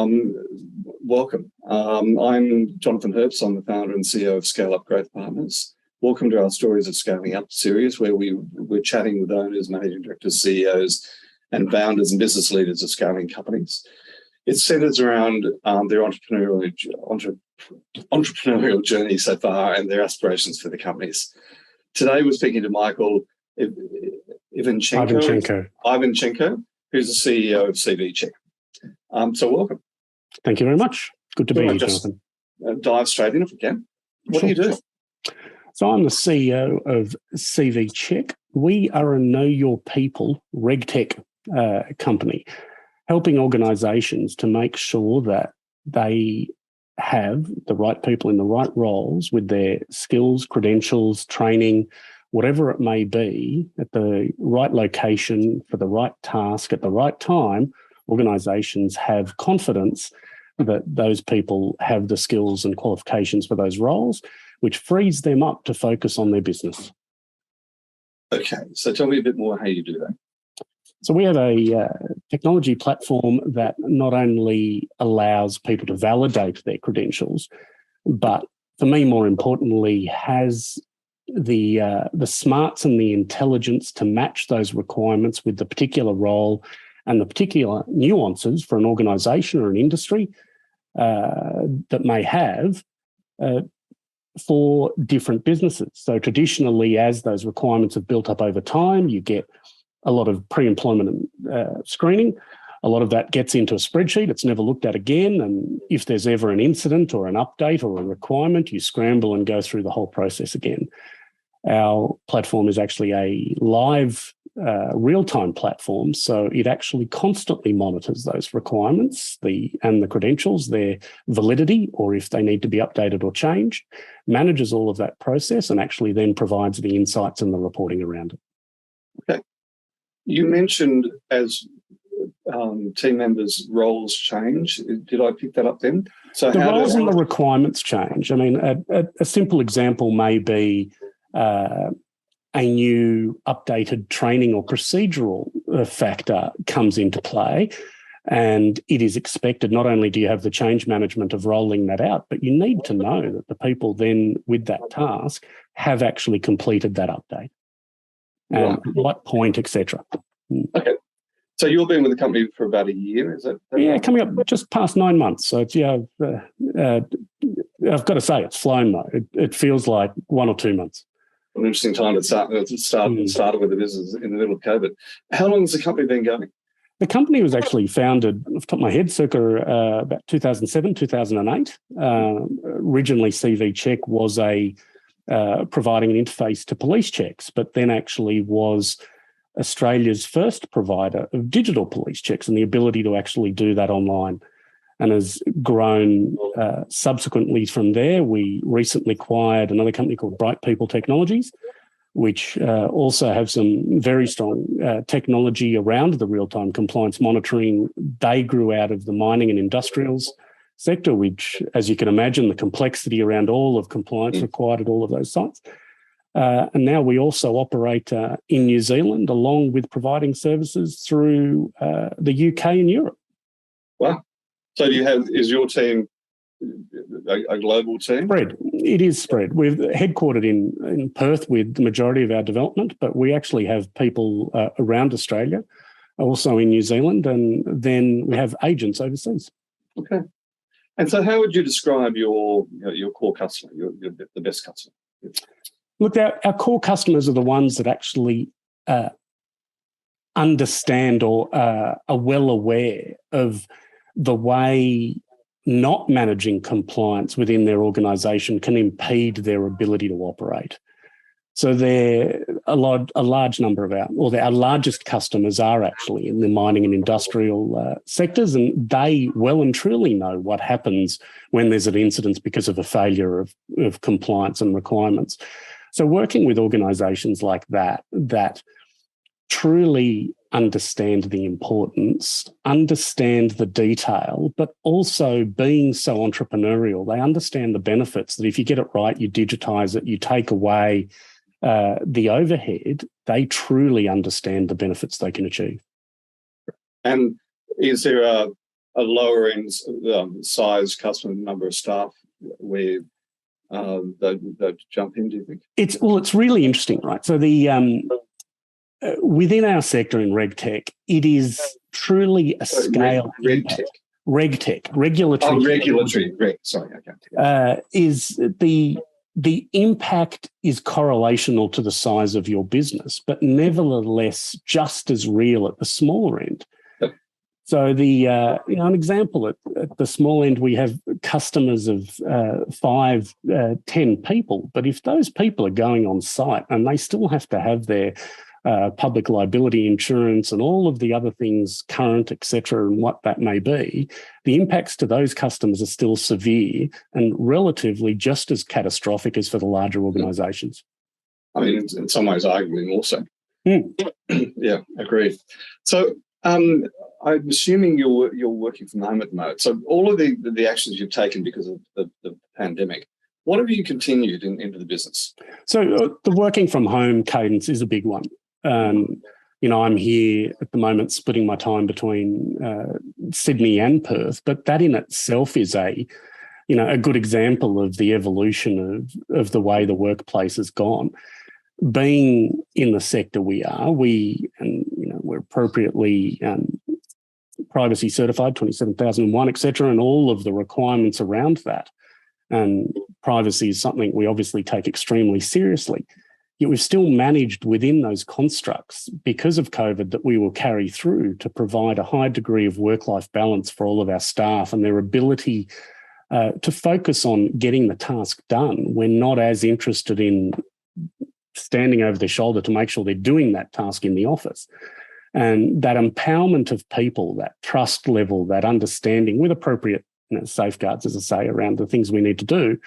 Welcome. I'm Jonathan Herps. I'm the founder and CEO of Scale Up Growth Partners. Welcome to our Stories of Scaling Up series, where we're chatting with owners, managing directors, CEOs, and founders and business leaders of scaling companies. It centers around their entrepreneurial journey so far and their aspirations for the companies. Today, we're speaking to Michael Ivanchenko, who's the CEO of CVCheck. So welcome. Thank you very much. Good to be here, Jonathan. Dive straight in if we can. What do you do? So I'm the CEO of CVCheck. We are a Know Your People RegTech company, helping organisations to make sure that they have the right people in the right roles with their skills, credentials, training, whatever it may be, at the right location for the right task at the right time. Organisations have confidence that those people have the skills and qualifications for those roles, which frees them up to focus on their business. Okay, so tell me a bit more how you do that. So we have a technology platform that not only allows people to validate their credentials, but for me, more importantly, has the smarts and the intelligence to match those requirements with the particular role and the particular nuances for an organisation or an industry that may have for different businesses. So traditionally, as those requirements have built up over time, you get a lot of pre-employment screening. A lot of that gets into a spreadsheet. It's never looked at again. And if there's ever an incident or an update or a requirement, you scramble and go through the whole process again. Our platform is actually a live real-time platform, so it actually constantly monitors those requirements and the credentials, their validity, or if they need to be updated or changed, manages all of that process and actually then provides the insights and the reporting around it. Okay. You mentioned as team members' roles change. Did I pick that up then? So the roles and the requirements change. I mean, a simple example may be a new updated training or procedural factor comes into play, and it is expected not only do you have the change management of rolling that out, but you need to know that the people then with that task have actually completed that update and at what point, etc. Okay. So you've been with the company for about a year, is that yeah, right? Coming up just past 9 months. So it's, I've got to say it's flown though. It feels like 1 or 2 months. An interesting time to started with the business in the middle of COVID. How long has the company been going? The company was actually founded, off the top of my head, circa about 2007, 2008. Originally, CVCheck was providing an interface to police checks, but then actually was Australia's first provider of digital police checks and the ability to actually do that online, and has grown subsequently from there. We recently acquired another company called Bright People Technologies, which also have some very strong technology around the real-time compliance monitoring. They grew out of the mining and industrials sector, which, as you can imagine, the complexity around all of compliance required at all of those sites. And now we also operate in New Zealand, along with providing services through the UK and Europe. Wow. So is your team a global team? Spread. It is spread. We're headquartered in Perth with the majority of our development, but we actually have people around Australia, also in New Zealand, and then we have agents overseas. Okay. And so how would you describe your core customer, the best customer? Look, our core customers are the ones that actually understand or are well aware of the way not managing compliance within their organisation can impede their ability to operate. So they're a large number of our largest customers are actually in the mining and industrial sectors, and they well and truly know what happens when there's an incident because of a failure of compliance and requirements. So working with organisations like that truly understand the importance, understand the detail, but also being so entrepreneurial, they understand the benefits that if you get it right, you digitise it, you take away the overhead, they truly understand the benefits they can achieve. And is there a lower end size customer, number of staff where they'd jump in, do you think? It's really interesting, right? So the within our sector in RegTech, it is truly a scale. RegTech. RegTech, regulatory. Oh, regulatory. Sorry, okay. Is the impact is correlational to the size of your business, but nevertheless just as real at the smaller end. Yep. So an example at the small end, we have customers of 5, 10 people, but if those people are going on site and they still have to have their public liability insurance and all of the other things current, et cetera, and what that may be, the impacts to those customers are still severe and relatively just as catastrophic as for the larger organisations. I mean, in some ways, arguably more so. Yeah, agreed. So I'm assuming you're working from home at the moment. So all of the actions you've taken because of the pandemic, what have you continued into the business? So the working from home cadence is a big one. I'm here at the moment splitting my time between Sydney and Perth, but that in itself is a good example of the evolution of the way the workplace has gone. Being in the sector we're appropriately privacy certified, 27001, et cetera, and all of the requirements around that. And privacy is something we obviously take extremely seriously. Yet we've still managed within those constructs, because of COVID, that we will carry through to provide a high degree of work-life balance for all of our staff and their ability to focus on getting the task done. We're not as interested in standing over their shoulder to make sure they're doing that task in the office. And that empowerment of people, that trust level, that understanding with appropriate safeguards, as I say, around the things we need to do,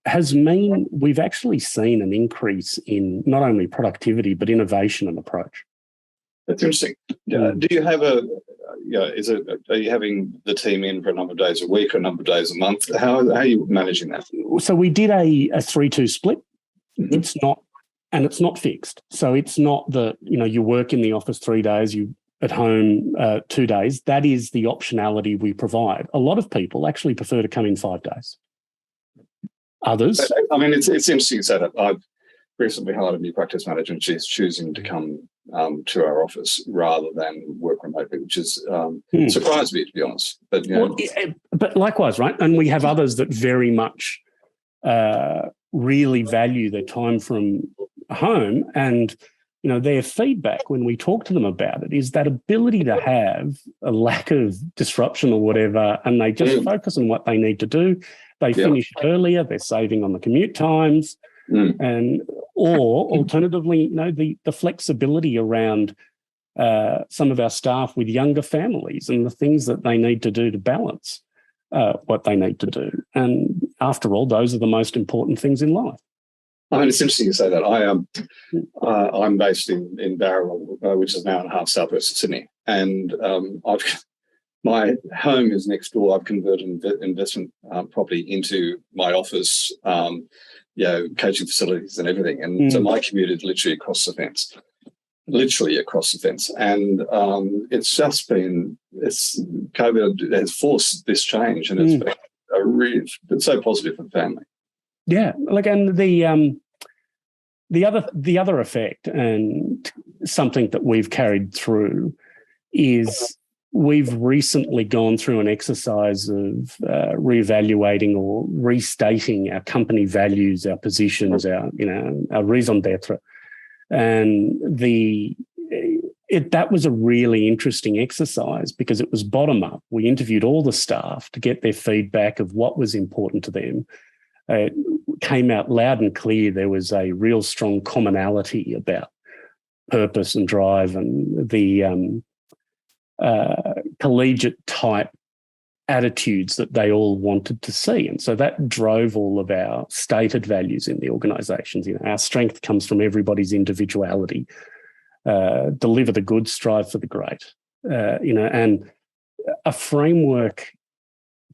has meant we've actually seen an increase in not only productivity, but innovation and approach. That's interesting. Do you have are you having the team in for a number of days a week or a number of days a month? How are you managing that? So we did a 3-2 split. Mm-hmm. It's not fixed. So it's not that, you work in the office 3 days, you at home 2 days. That is the optionality we provide. A lot of people actually prefer to come in 5 days. Others. I mean, it's interesting to say that. I've recently hired a new practice manager and she's choosing to come to our office rather than work remotely, which is surprised me, to be honest. But, but likewise, right? And we have others that very much really value their time from home, and their feedback when we talk to them about it is that ability to have a lack of disruption or whatever, and they just focus on what they need to do. They finish earlier, they're saving on the commute times, or alternatively, the flexibility around some of our staff with younger families and the things that they need to do to balance what they need to do. And after all, those are the most important things in life. I mean, it's interesting you say that. I'm based in Barrel, which is an hour and a half southwest of Sydney, and my home is next door. I've converted investment property into my office, coaching facilities and everything, and so my commute is literally across the fence. And it's just been, COVID has forced this change, and it's been it's so positive for the family. Yeah, and the other effect, and something that we've carried through, is we've recently gone through an exercise of reevaluating or restating our company values, our positions, our raison d'être. And that was a really interesting exercise because it was bottom up. We interviewed all the staff to get their feedback of what was important to them. It came out loud and clear there was a real strong commonality about purpose and drive and the collegiate type attitudes that they all wanted to see. And so that drove all of our stated values in the organisations. Our strength comes from everybody's individuality. Deliver the good, strive for the great. And a framework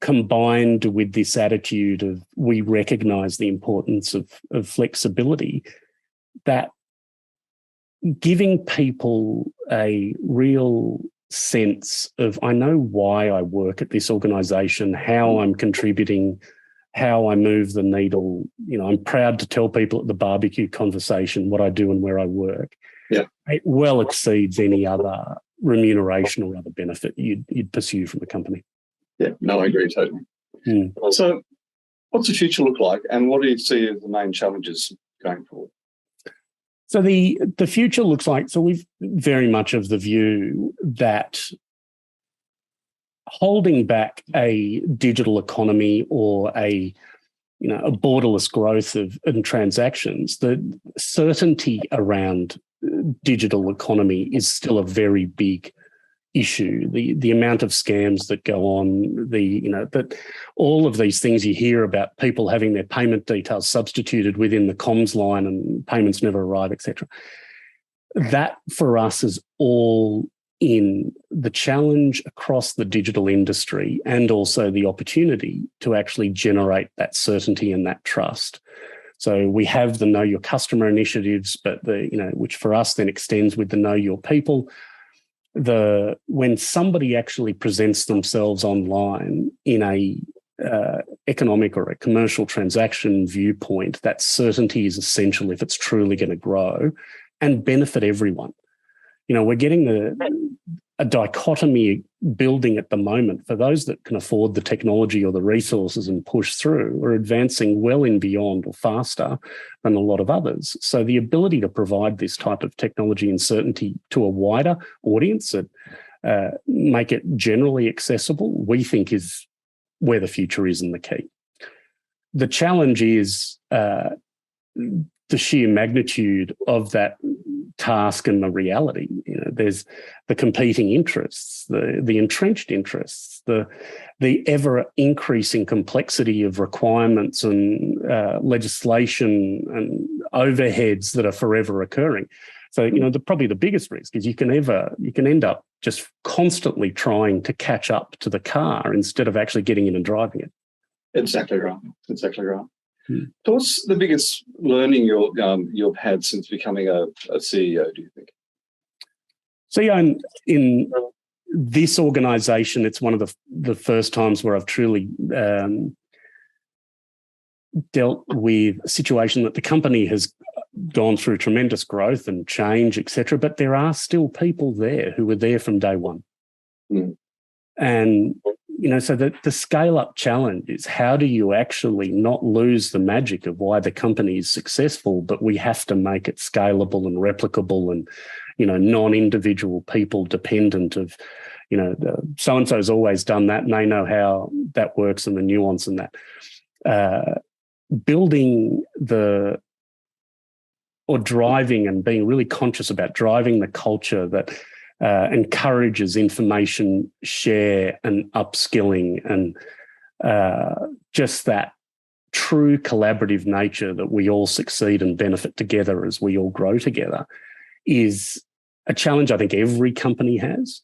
combined with this attitude of we recognise the importance of flexibility, that giving people a real sense of, I know why I work at this organisation, how I'm contributing, how I move the needle. I'm proud to tell people at the barbecue conversation what I do and where I work. Yeah. It well exceeds any other remuneration or other benefit you'd pursue from a company. Yeah, no, I agree totally. So what's the future look like, and what do you see as the main challenges going forward? So the future looks like, so we've very much of the view that holding back a digital economy or a borderless growth in transactions, the certainty around digital economy is still a very big issue. The amount of scams that go on, that all of these things you hear about, people having their payment details substituted within the comms line and payments never arrive, etc. That for us is all in the challenge across the digital industry, and also the opportunity to actually generate that certainty and that trust. So we have the Know Your Customer initiatives, but which for us then extends with the Know Your People. When somebody actually presents themselves online in a economic or a commercial transaction viewpoint, that certainty is essential if it's truly going to grow and benefit everyone. We're getting a dichotomy building at the moment. For those that can afford the technology or the resources and push through, are advancing well and beyond or faster than a lot of others. So the ability to provide this type of technology and certainty to a wider audience that make it generally accessible, we think is where the future is and the key. The challenge is the sheer magnitude of that task and the reality. There's the competing interests, the entrenched interests, the ever increasing complexity of requirements and legislation and overheads that are forever occurring. So probably the biggest risk is you can end up just constantly trying to catch up to the car instead of actually getting in and driving it. Exactly right. So what's the biggest learning you've had since becoming a CEO, do you think? So in this organisation, it's one of the first times where I've truly dealt with a situation that the company has gone through tremendous growth and change, etc. But there are still people there who were there from day one. And so the scale-up challenge is, how do you actually not lose the magic of why the company is successful, but we have to make it scalable and replicable and, non-individual people dependent of, so-and-so's always done that and they know how that works and the nuance and that. Building or driving and being really conscious about driving the culture that encourages information share and upskilling and just that true collaborative nature that we all succeed and benefit together as we all grow together is a challenge I think every company has.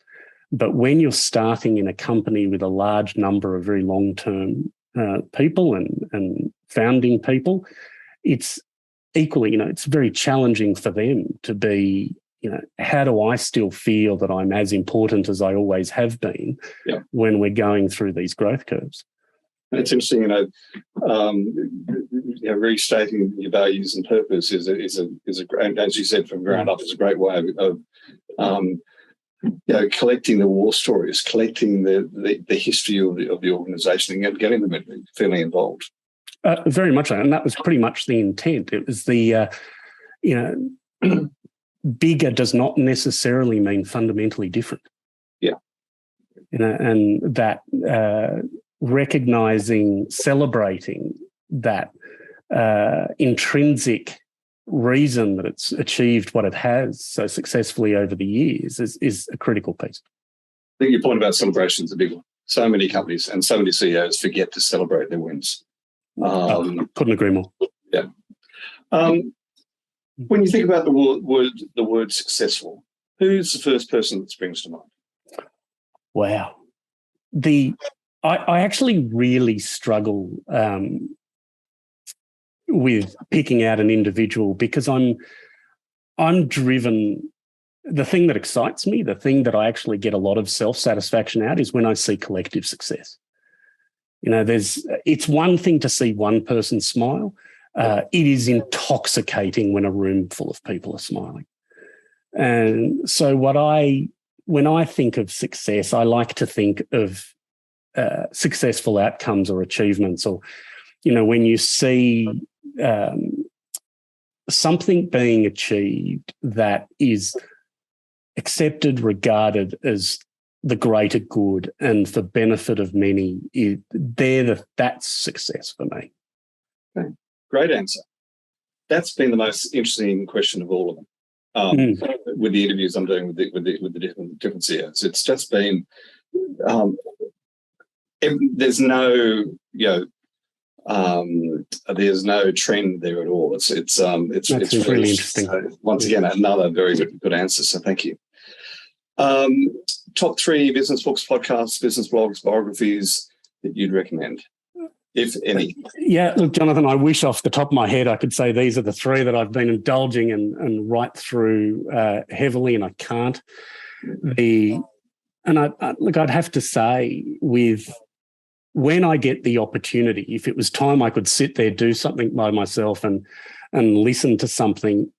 But when you're starting in a company with a large number of very long-term people and founding people, it's equally, it's very challenging for them to be, how do I still feel that I'm as important as I always have been when we're going through these growth curves? And it's interesting, restating your values and purpose is a great, as you said, from ground up, is a great way of collecting the war stories, collecting the history of the organisation and getting them feeling involved. Very much so, and that was pretty much the intent. It was the, bigger does not necessarily mean fundamentally different. Yeah. And that recognising, celebrating that intrinsic reason that it's achieved what it has so successfully over the years is a critical piece. I think your point about celebration is a big one. So many companies and so many CEOs forget to celebrate their wins. Couldn't agree more. Yeah. When you think about the word successful, who's the first person that springs to mind? Wow. I actually really struggle with picking out an individual because I'm driven the thing that excites me, the thing that I actually get a lot of self-satisfaction out is when I see collective success. It's one thing to see one person smile. It is intoxicating when a room full of people are smiling. And so when I think of success, I like to think of successful outcomes or achievements, or, when you see something being achieved that is accepted, regarded as the greater good and for benefit of many, that's success for me. Okay. Great answer. That's been the most interesting question of all of them. With the interviews I'm doing with the different CEOs, it's just been there's no there's no trend there at all. It's really interesting. Once again, another very good answer. So thank you. Top 3 business books, podcasts, business blogs, biographies that you'd recommend, if any? Yeah, look, Jonathan, I wish off the top of my head I could say these are the 3 that I've been indulging and right through heavily, and I can't. I'd have to say, when I get the opportunity, if it was time I could sit there, do something by myself and listen to something,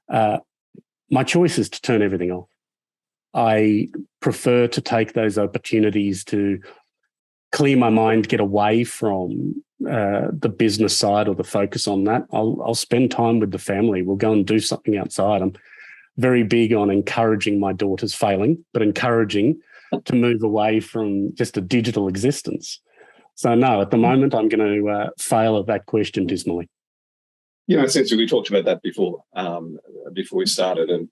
my choice is to turn everything off. I prefer to take those opportunities to clear my mind, get away from the business side or the focus on that. I'll spend time with the family. We'll go and do something outside. I'm very big on encouraging my daughter's failing, but encouraging to move away from just a digital existence. So no, at the moment, I'm going to fail at that question dismally. Essentially, we talked about that before we started, and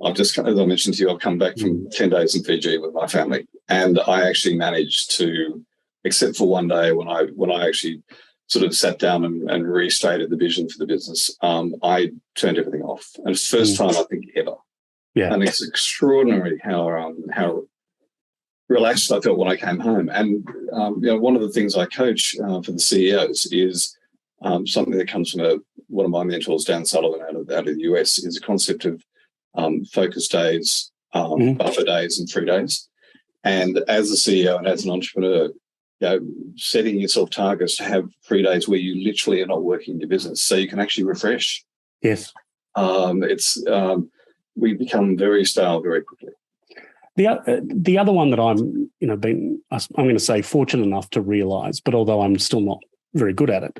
I've just, as I mentioned to you, I've come back from 10 days in Fiji with my family, and I actually managed to, except for one day when I actually sort of sat down and restated the vision for the business, I turned everything off, and it's the first time I think ever. Yeah, and it's extraordinary how relaxed I felt when I came home. And one of the things I coach for the CEOs is something that comes from one of my mentors, Dan Sullivan, out of the US, is a concept of focus days, buffer days, and free days. And as a CEO and as an entrepreneur, setting yourself targets to have free days where you literally are not working in your business, so you can actually refresh. Yes, we become very stale very quickly. The other one that I'm going to say fortunate enough to realise, but although I'm still not very good at it,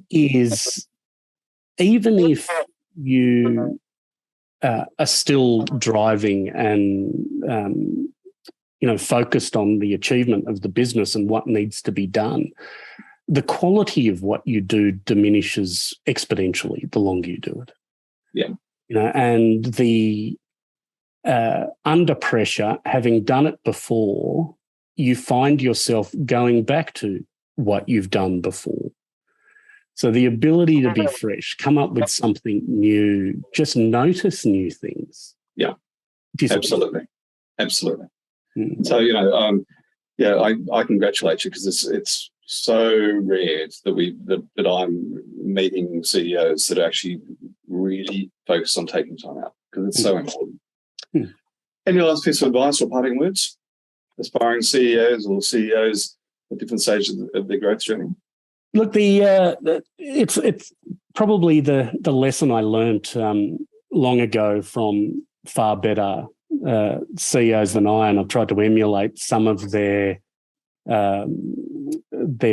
is even if you are still driving and focused on the achievement of the business and what needs to be done, the quality of what you do diminishes exponentially the longer you do it. Yeah, and the under pressure, having done it before, you find yourself going back to what you've done before. So the ability to be fresh, come up with something new, just notice new things. Yeah, absolutely. So, I congratulate you, because it's so rare that I'm meeting CEOs that actually really focus on taking time out, because it's so important. Any last piece of advice or parting words? Aspiring CEOs or CEOs at different stages of their growth journey? Look, it's probably the lesson I learnt long ago from far better CEOs than I, and I've tried to emulate some of their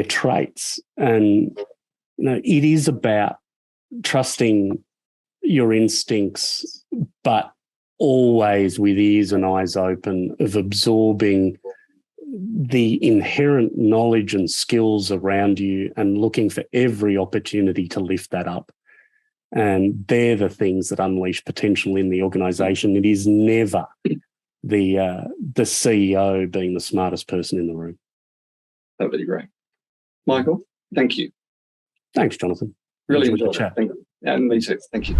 traits. And it is about trusting your instincts, but always with ears and eyes open, of absorbing the inherent knowledge and skills around you and looking for every opportunity to lift that up. And they're the things that unleash potential in the organisation. It is never the CEO being the smartest person in the room. That would be great. Michael, thank you. Thanks, Jonathan. Really enjoyed it. Thank you. And me too. Thank you.